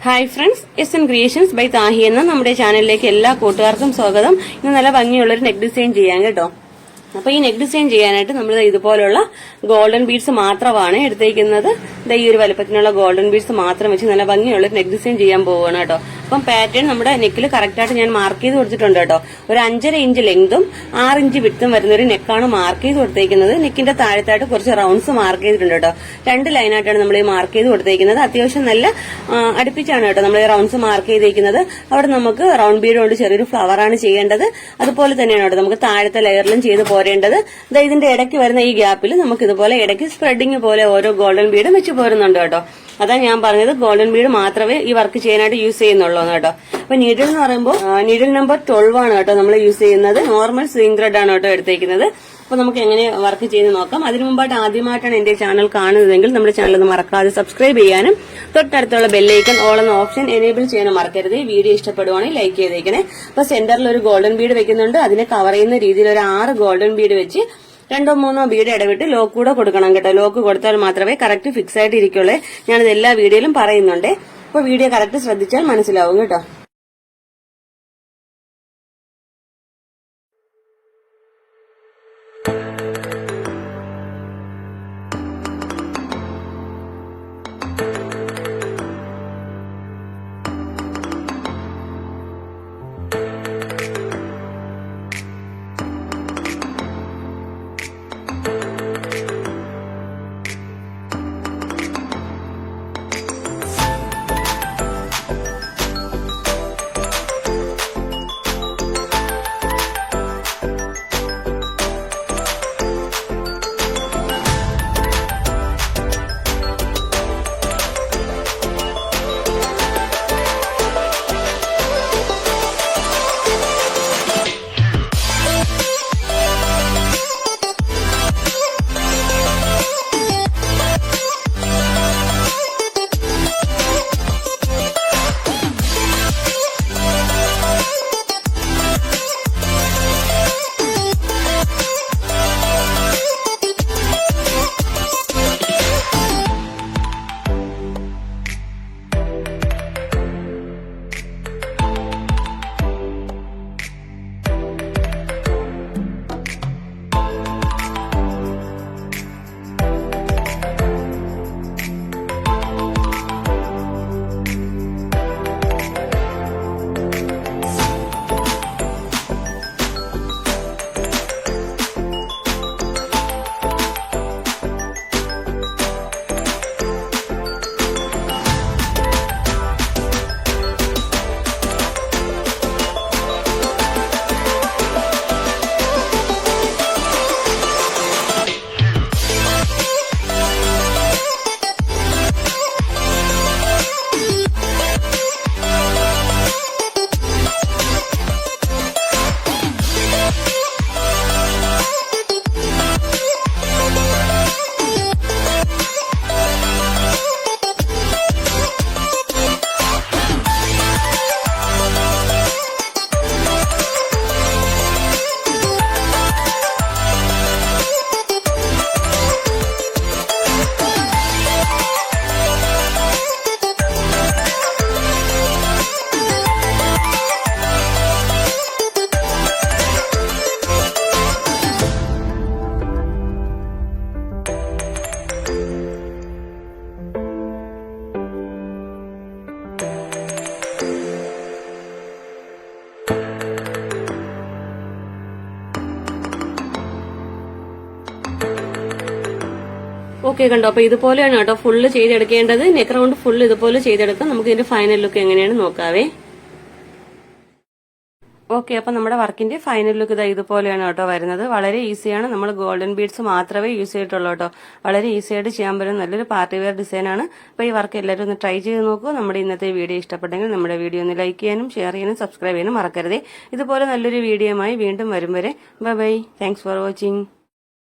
Hi friends, SN creations by Thahi എന്ന നമ്മുടെ ചാനലിലേക്ക് എല്ലാ കൂട്ടുകാർക്കും സ്വാഗതം. ഇന്ന് നല്ല ഭംഗിയുള്ളൊരു നെക്ക് ഡിസൈൻ ചെയ്യാൻ കേട്ടോ. അപ്പൊ ഈ നെക്ക് ഡിസൈൻ ചെയ്യാനായിട്ട് നമ്മൾ ഇതുപോലുള്ള ഗോൾഡൻ ബീഡ്സ് മാത്രമാണ് എടുത്തേക്കുന്നത്. ഈ ഒരു വലുപ്പത്തിനുള്ള ഗോൾഡൻ ബീഡ്സ് മാത്രം വെച്ച് നല്ല ഭംഗിയുള്ള നെക്ക് ഡിസൈൻ ചെയ്യാൻ പോവുകയാണ് കേട്ടോ. അപ്പം പാറ്റേൺ നമ്മുടെ നെക്കിൽ കറക്റ്റായിട്ട് ഞാൻ മാർക്ക് ചെയ്ത് കൊടുത്തിട്ടുണ്ട് കേട്ടോ. ഒരു 5.5 ഇഞ്ച് ലെങ്തും 6 ഇഞ്ച് വിഡ്ത്തും വരുന്ന ഒരു നെക്കാണ് മാർക്ക് ചെയ്ത് കൊടുത്തേക്കുന്നത്. നെക്കിന്റെ താഴത്തായിട്ട് കുറച്ച് റൗണ്ട്സ് മാർക്ക് ചെയ്തിട്ടുണ്ട് കേട്ടോ. 2 ലൈനായിട്ടാണ് നമ്മൾ ഈ മാർക്ക് ചെയ്ത് കൊടുത്തേക്കുന്നത്. അത്യാവശ്യം നല്ല അടുപ്പിച്ചാണ് കേട്ടോ നമ്മൾ ഈ റൗണ്ട്സ് മാർക്ക് ചെയ്തേക്കുന്നത്. അവിടെ നമുക്ക് റൗണ്ട് ബീഡ് കൊണ്ട് ചെറിയൊരു ഫ്ലവർ ആണ് ചെയ്യേണ്ടത്. അതുപോലെ തന്നെയാണ് കേട്ടോ നമുക്ക് താഴത്തെ ലെയറിലും ചെയ്ത് പോരേണ്ടത്. ഇതിന്റെ ഇടയ്ക്ക് വരുന്ന ഈ ഗ്യാപ്പിൽ നമുക്ക് ഇതുപോലെ ഇടയ്ക്ക് സ്പ്രെഡിങ് പോലെ ഓരോ ഗോൾഡൻ ബീഡും വെച്ച് പോരുന്നുണ്ട് കേട്ടോ. അതാ ഞാൻ പറഞ്ഞത് ഗോൾഡൻ ബീഡ് മാത്രമേ ഈ വർക്ക് ചെയ്യാനായിട്ട് യൂസ് ചെയ്യുന്നുള്ളൂ കേട്ടോ. അപ്പൊ നീഡിൽ എന്ന് പറയുമ്പോൾ നീഡിൽ നമ്പർ 12 ആണ് കേട്ടോ നമ്മൾ യൂസ് ചെയ്യുന്നത്. നോർമൽ സ്വിംഗ് ത്രെഡ് ആണ് കേട്ടോ എടുത്തേക്കുന്നത്. അപ്പൊ നമുക്ക് എങ്ങനെ വർക്ക് ചെയ്ത് നോക്കാം. അതിനു മുമ്പായിട്ട് ആദ്യമായിട്ടാണ് എന്റെ ചാനൽ കാണുന്നതെങ്കിൽ നമ്മുടെ ചാനൽ ഒന്ന് മറക്കാതെ സബ്സ്ക്രൈബ് ചെയ്യാനും തൊട്ടടുത്തുള്ള ബെല്ലൈക്കൺ ഓൾ എന്ന ഓപ്ഷൻ എനേബിൾ ചെയ്യാനും മറക്കരുത്. വീഡിയോ ഇഷ്ടപ്പെടുവാണെങ്കിൽ ലൈക്ക് ചെയ്തേക്കണേ. അപ്പൊ സെന്ററിൽ ഒരു ഗോൾഡൻ ബീഡ് വെക്കുന്നുണ്ട്. അതിനെ കവർ ചെയ്യുന്ന രീതിയിൽ ഒരു 6 ഗോൾഡൻ ബീഡ് വെച്ച് 2-3 ബീഡ് ഇടവിട്ട് ലോക്ക് കൂടെ കൊടുക്കണം കേട്ടോ. ലോക്ക് കൊടുത്താൽ മാത്രമേ കറക്റ്റ് ഫിക്സ് ആയിട്ട് ഇരിക്കുള്ളൂ. ഞാനിത് എല്ലാ വീഡിയോയിലും പറയുന്നുണ്ട്. അപ്പൊ വീഡിയോ കറക്റ്റ് ശ്രദ്ധിച്ചാൽ മനസ്സിലാവും കേട്ടോ. ഓക്കെ കണ്ടോ. അപ്പൊ ഇതുപോലെയാണ് കേട്ടോ ഫുള്ള് ചെയ്തെടുക്കേണ്ടത്. നെക്ക് റൗണ്ട് ഫുള്ള് ഇതുപോലെ ചെയ്തെടുക്കാം. നമുക്ക് ഇതിന്റെ ഫൈനൽ ലുക്ക് എങ്ങനെയാണ് നോക്കാവേ. ഓക്കെ, അപ്പൊ നമ്മുടെ വർക്കിന്റെ ഫൈനൽ ലുക്ക് ഇതുപോലെയാണ് കേട്ടോ വരുന്നത്. വളരെ ഈസിയാണ്. നമ്മൾ ഗോൾഡൻ ബീഡ്സ് മാത്രമേ യൂസ് ചെയ്തിട്ടുള്ളൂ കേട്ടോ. വളരെ ഈസി ആയിട്ട് ചെയ്യാൻ പറ്റുന്ന നല്ലൊരു പാർട്ടി വെയർ ഡിസൈൻ ആണ്. അപ്പൊ ഈ വർക്ക് എല്ലാവരും ഒന്ന് ട്രൈ ചെയ്ത് നോക്കൂ. നമ്മുടെ ഇന്നത്തെ വീഡിയോ ഇഷ്ടപ്പെട്ടെങ്കിൽ നമ്മുടെ വീഡിയോ ഒന്ന് ലൈക്ക് ചെയ്യാനും ഷെയർ ചെയ്യാനും സബ്സ്ക്രൈബ് ചെയ്യാനും മറക്കരുതേ. ഇതുപോലെ നല്ലൊരു വീഡിയോയുമായി വീണ്ടും വരും വരെ bye bye. Thanks for watching.